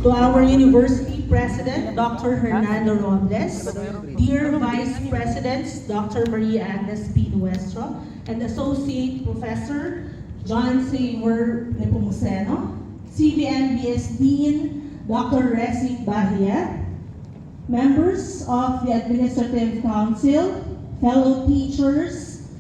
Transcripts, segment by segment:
To our University President, Dr. Hernando Robles, dear Vice Presidents, Dr. Maria Agnes P. Nuestro, and Associate Professor John Saver Nepomuceno, CVMBS Dean, Dr. Resi Bahia, members of the Administrative Council, fellow teachers,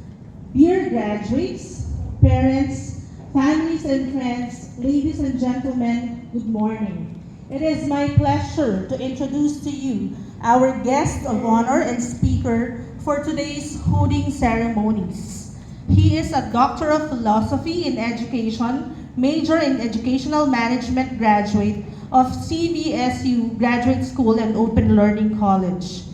dear graduates, parents, families and friends, ladies and gentlemen, good morning. It is my pleasure to introduce to you our guest of honor and speaker for today's hooding ceremonies. He is a Doctor of Philosophy in Education, major in Educational Management graduate of CVSU Graduate School and Open Learning College.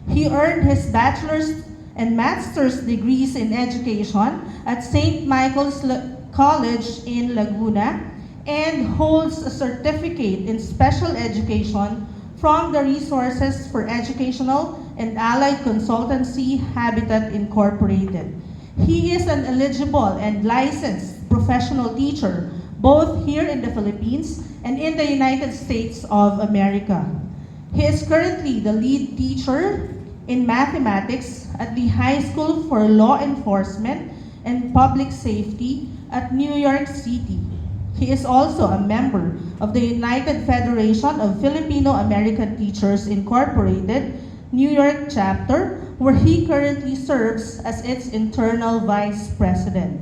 He earned his bachelor's and master's degrees in education at St. Michael's College in Laguna and holds a certificate in special education from the Resources for Educational and Allied Consultancy Habitat Incorporated. He is an eligible and licensed professional teacher both here in the Philippines and in the United States of America. He is currently the lead teacher in mathematics at the High School for Law Enforcement and Public Safety at New York City. He is also a member of the United Federation of Filipino American Teachers Incorporated, New York chapter, where he currently serves as its internal vice president.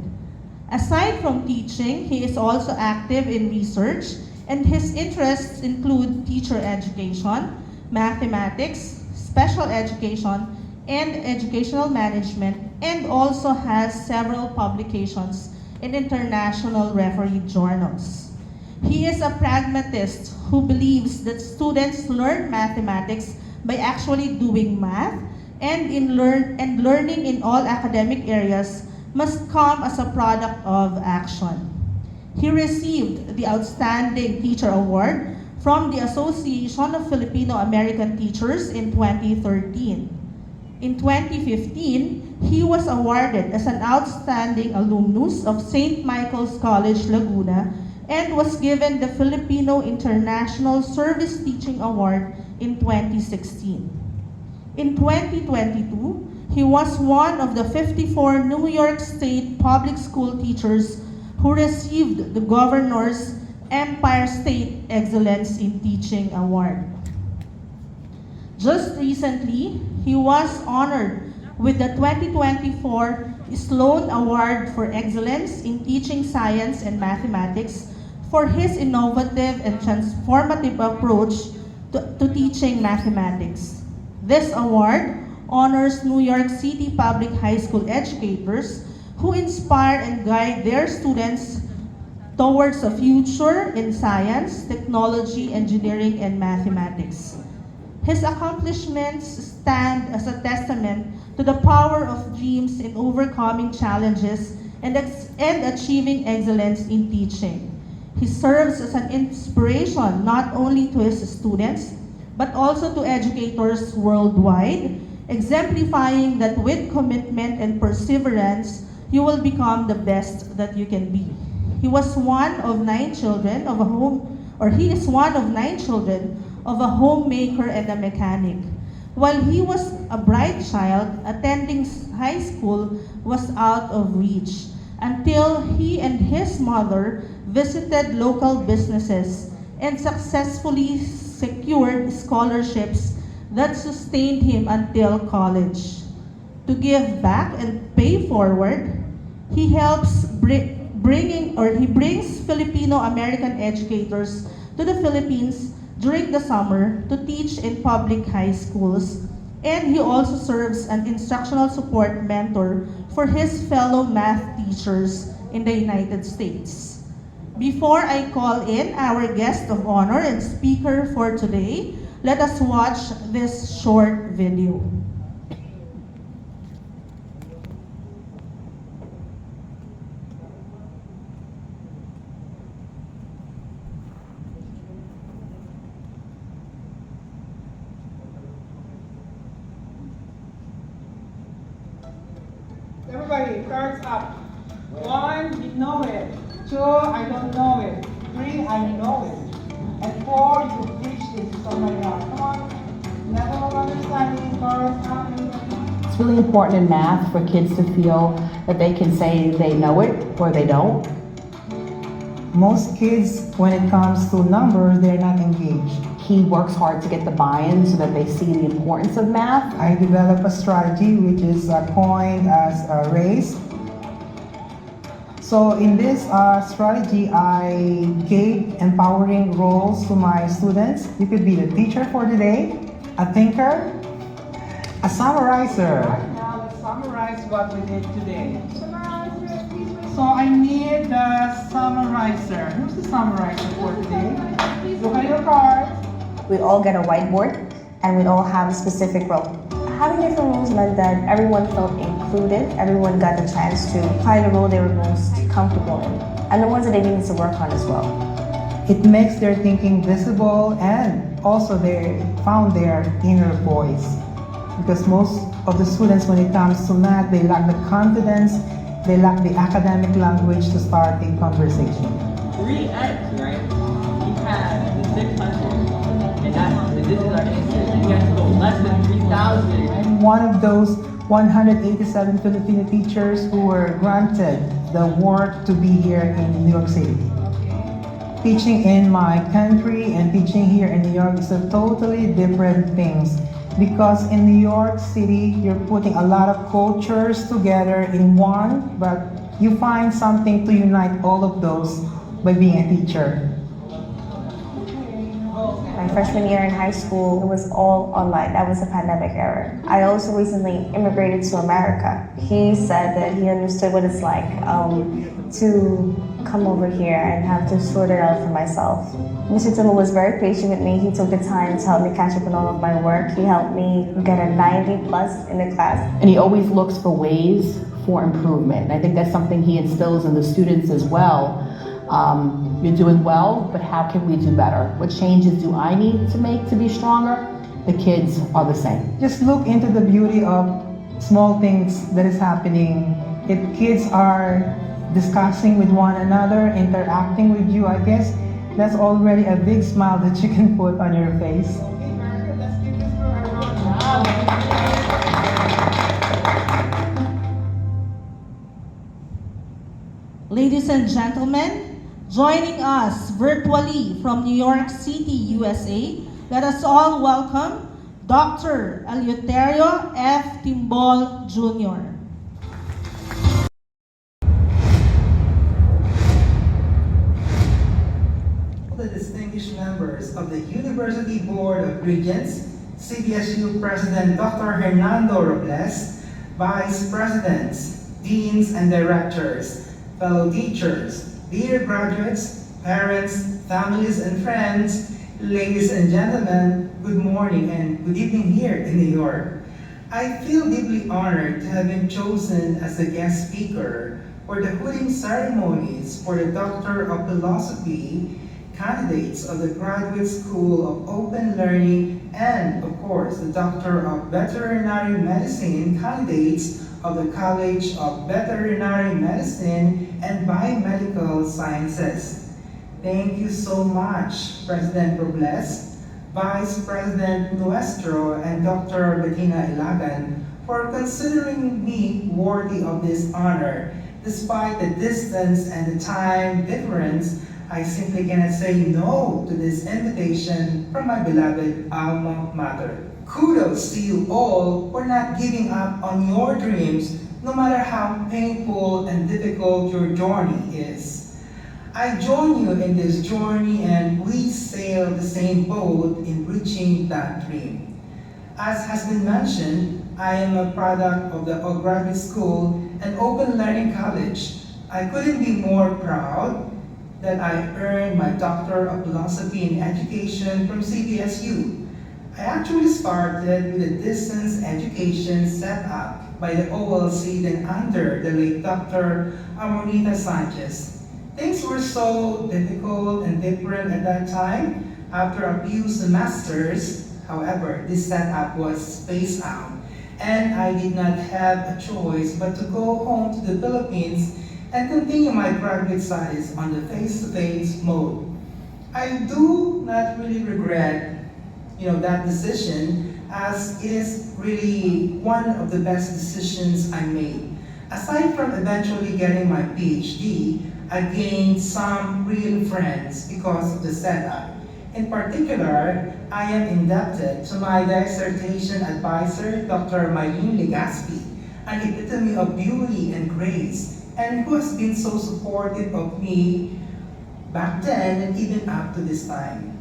Aside from teaching, he is also active in research, and his interests include teacher education, mathematics, special education, and educational management, and also has several publications in international refereed journals. He is a pragmatist who believes that students learn mathematics by actually doing math, and learning in all academic areas must come as a product of action. He received the Outstanding Teacher Award from the Association of Filipino American Teachers in 2013. In 2015, he was awarded as an outstanding alumnus of St. Michael's College, Laguna, and was given the Filipino International Service Teaching Award in 2016. In 2022, he was one of the 54 New York State public school teachers who received the Governor's Empire State Excellence in Teaching Award. Just recently, he was honored with the 2024 Sloan Award for Excellence in Teaching Science and Mathematics for his innovative and transformative approach to teaching mathematics. This award honors New York City public high school educators who inspire and guide their students towards a future in science, technology, engineering, and mathematics. His accomplishments stand as a testament to the power of dreams in overcoming challenges and achieving excellence in teaching. He serves as an inspiration not only to his students, but also to educators worldwide, exemplifying that with commitment and perseverance, you will become the best that you can be. He was one of 9 children of a home, or he is one of 9 children of a homemaker and a mechanic. While he was a bright child, attending high school was out of reach until he and his mother visited local businesses and successfully secured scholarships that sustained him until college. To give back and pay forward, he brings Filipino American educators to the Philippines during the summer to teach in public high schools, and he also serves an instructional support mentor for his fellow math teachers in the United States. Before I call in our guest of honor and speaker for today, let us watch this short video. Everybody, cards up. 1, you know it. 2, I don't know it. 3, I know it. And 4, you really important in math for kids to feel that they can say they know it or they don't. Most kids, when it comes to numbers, they're not engaged. He works hard to get the buy-in so that they see the importance of math. I developed a strategy which is coined as a race. So in this strategy, I gave empowering roles to my students. You could be the teacher for today, a thinker, a summarizer. Right now, let's summarize what we did today. So I need the summarizer. Who's the summarizer for today? Look at your cards. We all get a whiteboard and we all have a specific role. Having different roles meant that everyone felt included, everyone got the chance to find the role they were most comfortable in, and the ones that they needed to work on as well. It makes their thinking visible and also they found their inner voice. Because most of the students, when it comes to math, they lack the confidence, they lack the academic language to start a conversation. 3x, right? We had the 600, and this is our answer. We have to go less than 3,000. I'm one of those 187 Filipino teachers who were granted the work to be here in New York City. Teaching in my country and teaching here in New York is a totally different things. Because in New York City, you're putting a lot of cultures together in one, but you find something to unite all of those by being a teacher. My freshman year in high school, it was all online. That was the pandemic era. I also recently immigrated to America. He said that he understood what it's like to come over here and have to sort it out for myself. Mr. Tibble was very patient with me. He took the time to help me catch up on all of my work. He helped me get a 90 plus in the class. And he always looks for ways for improvement. And I think that's something he instills in the students as well. You're doing well, but how can we do better? What changes do I need to make to be stronger? The kids are the same. Just look into the beauty of small things that is happening. If kids are discussing with one another, interacting with you, I guess that's already a big smile that you can put on your face. Okay, very good. Let's give this girl a round of applause. Ladies and gentlemen, joining us virtually from New York City, USA, let us all welcome Dr. Eleuterio F. Timbol Jr. The distinguished members of the University Board of Regents, CVSU President Dr. Hernando Robles, Vice Presidents, Deans and Directors, fellow teachers, dear graduates, parents, families and friends, ladies and gentlemen, good morning and good evening here in New York. I feel deeply honored to have been chosen as a guest speaker for the hooding ceremonies for the Doctor of Philosophy candidates of the Graduate School of Open Learning and, of course, the Doctor of Veterinary Medicine candidates of the College of Veterinary Medicine and Biomedical Sciences. Thank you so much, President Robles, Vice President Nuestro, and Dr. Bettina Ilagan for considering me worthy of this honor. Despite the distance and the time difference, I simply cannot say no to this invitation from my beloved alma mater. Kudos to you all for not giving up on your dreams, no matter how painful and difficult your journey is. I join you in this journey and we sail the same boat in reaching that dream. As has been mentioned, I am a product of the Graduate School and Open Learning College. I couldn't be more proud that I earned my Doctor of Philosophy in Education from CVSU. I actually started with a distance education set up by the OLC, then under the late Dr. Amonita Sanchez. Things were so difficult and different at that time. After a few semesters, however, this setup was spaced out, and I did not have a choice but to go home to the Philippines and continue my graduate studies on the face-to-face mode. I do not really regret, that decision, as it is really one of the best decisions I made. Aside from eventually getting my PhD, I gained some real friends because of the setup. In particular, I am indebted to my dissertation advisor, Dr. Mylene Legaspi, an epitome of beauty and grace, and who has been so supportive of me back then and even up to this time.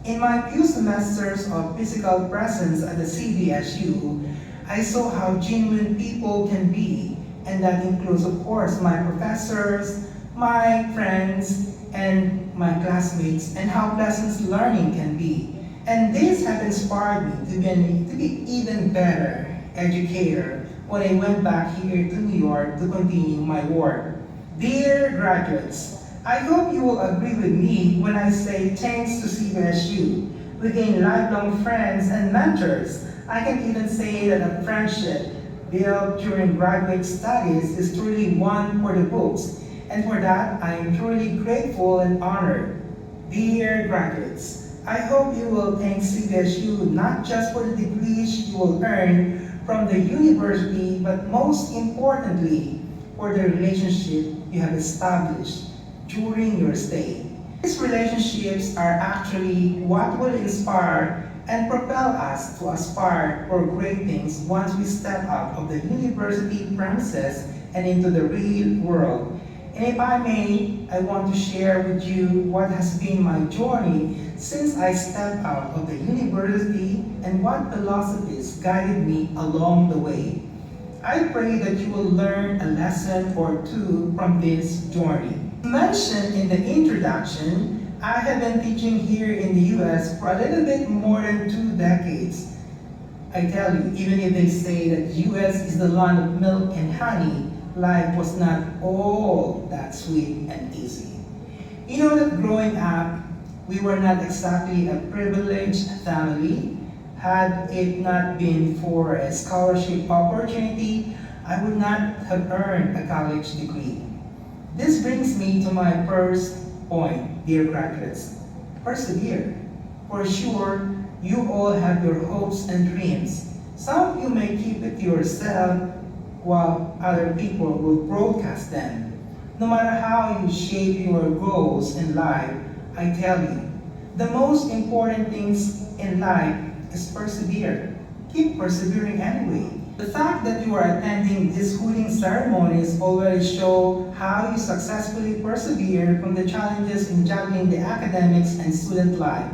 In my few semesters of physical presence at the CVSU, I saw how genuine people can be, and that includes, of course, my professors, my friends, and my classmates, and how pleasant learning can be. And this have inspired me to be even better educator when I went back here to New York to continue my work. Dear graduates, I hope you will agree with me when I say thanks to CVSU, we gain lifelong friends and mentors. I can even say that a friendship built during graduate studies is truly one for the books. And for that, I am truly grateful and honored. Dear graduates, I hope you will thank CVSU not just for the degrees you will earn from the university, but most importantly, for the relationship you have established during your stay. These relationships are actually what will inspire and propel us to aspire for great things once we step out of the university premises and into the real world. And if I may, I want to share with you what has been my journey since I stepped out of the university and what philosophies guided me along the way. I pray that you will learn a lesson or two from this journey. Mentioned in the introduction, I have been teaching here in the US for a little bit more than 2 decades. I tell you, even if they say that US is the land of milk and honey, life was not all that sweet and easy. You know that growing up, we were not exactly a privileged family. Had it not been for a scholarship opportunity, I would not have earned a college degree. This brings me to my first point, dear graduates. Persevere. For sure, you all have your hopes and dreams. Some of you may keep it to yourself while other people will broadcast them. No matter how you shape your goals in life, I tell you, the most important things in life is persevere. Keep persevering anyway. The fact that you are attending these hooting ceremonies already show how you successfully persevere from the challenges in juggling the academics and student life.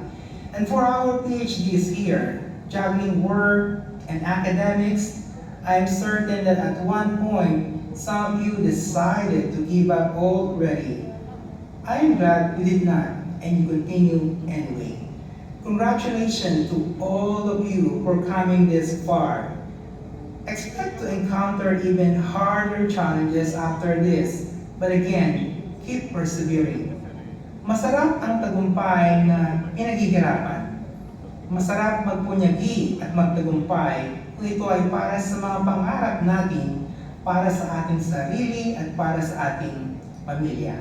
And for our PhDs here, juggling work and academics, I am certain that at one point, some of you decided to give up already. I am glad you did not, and you continue anyway. Congratulations to all of you for coming this far. Expect to encounter even harder challenges after this, but again, keep persevering. Masarap ang tagumpay na pinaghihirapan. Masarap magpunyagi at magtagumpay kung ito ay para sa mga pangarap natin, para sa ating sarili at para sa ating pamilya.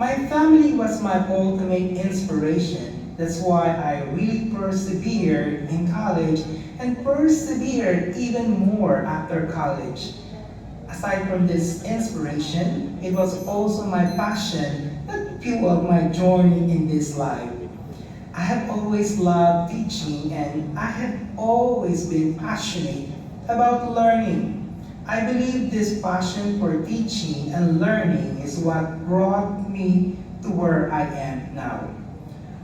My family was my ultimate inspiration. That's why I really persevered in college and persevered even more after college. Aside from this inspiration, it was also my passion that fueled my journey in this life. I have always loved teaching and I have always been passionate about learning. I believe this passion for teaching and learning is what brought me to where I am now.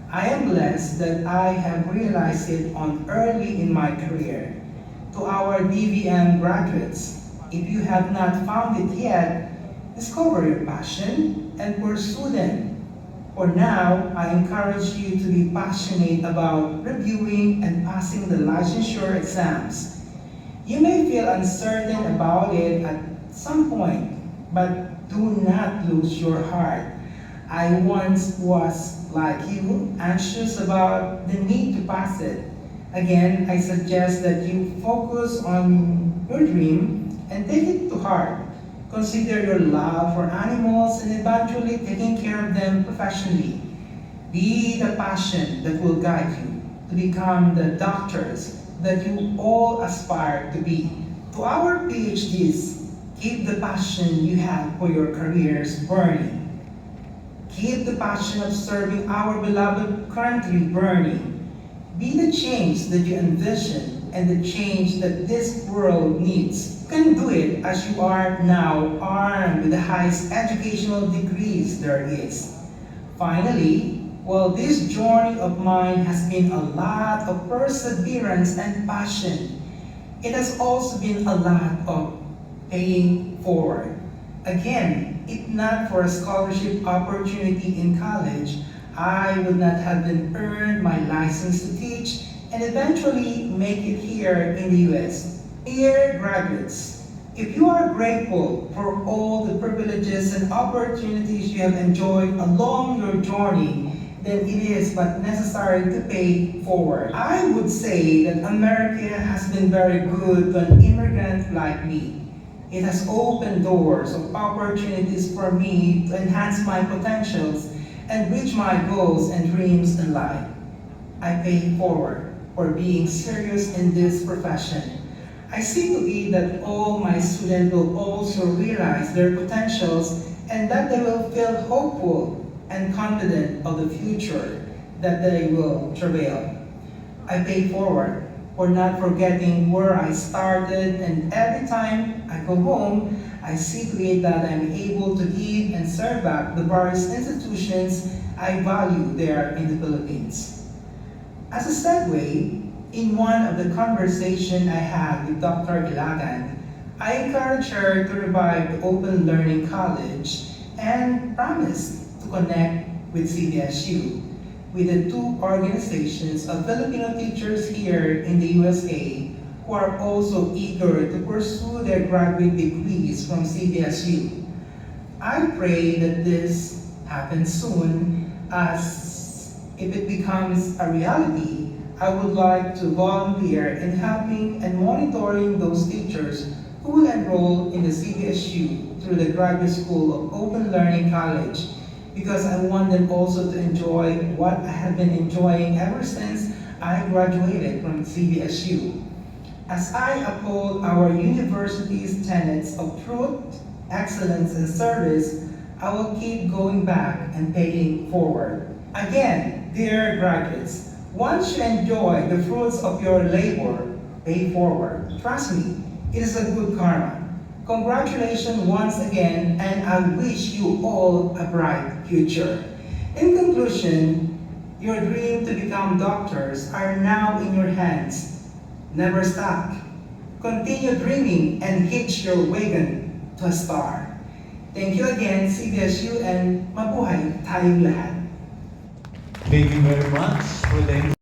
I am blessed that I have realized it on early in my career. To our DVM graduates, if you have not found it yet, discover your passion and pursue them. For now, I encourage you to be passionate about reviewing and passing the licensure exams. You may feel uncertain about it at some point, but do not lose your heart. I once was, like you, anxious about the need to pass it. Again, I suggest that you focus on your dream and take it to heart. Consider your love for animals and eventually taking care of them professionally. Be the passion that will guide you to become the doctors, that you all aspire to be. To our PhDs, keep the passion you have for your careers burning. Keep the passion of serving our beloved country burning. Be the change that you envision and the change that this world needs. You can do it as you are now, armed with the highest educational degrees there is. Finally, while this journey of mine has been a lot of perseverance and passion, it has also been a lot of paying forward. Again, if not for a scholarship opportunity in college, I would not have been earned my license to teach and eventually make it here in the US. Dear graduates, if you are grateful for all the privileges and opportunities you have enjoyed along your journey, then it is but necessary to pay forward. I would say that America has been very good to an immigrant like me. It has opened doors of opportunities for me to enhance my potentials and reach my goals and dreams in life. I pay forward for being serious in this profession. I see to it that all my students will also realize their potentials and that they will feel hopeful and confident of the future that they will travail. I pay forward for not forgetting where I started, and every time I go home, I see to it that I'm able to give and serve back the various institutions I value there in the Philippines. As a segue, in one of the conversations I had with Dr. Ilagan, I encouraged her to revive the Open Learning College and promised to connect with CVSU, with the two organizations of Filipino teachers here in the USA who are also eager to pursue their graduate degrees from CVSU. I pray that this happens soon, as if it becomes a reality, I would like to volunteer in helping and monitoring those teachers who will enroll in the CVSU through the Graduate School of Open Learning College, because I want them also to enjoy what I have been enjoying ever since I graduated from CVSU. As I uphold our university's tenets of truth, excellence, and service, I will keep going back and paying forward. Again, dear graduates, once you enjoy the fruits of your labor, pay forward. Trust me, it is a good karma. Congratulations once again, and I wish you all a bright future. In conclusion, your dream to become doctors are now in your hands. Never stop. Continue dreaming and hitch your wagon to a star. Thank you again, CVSU, and mabuhay tayong lahat. Thank you very much for the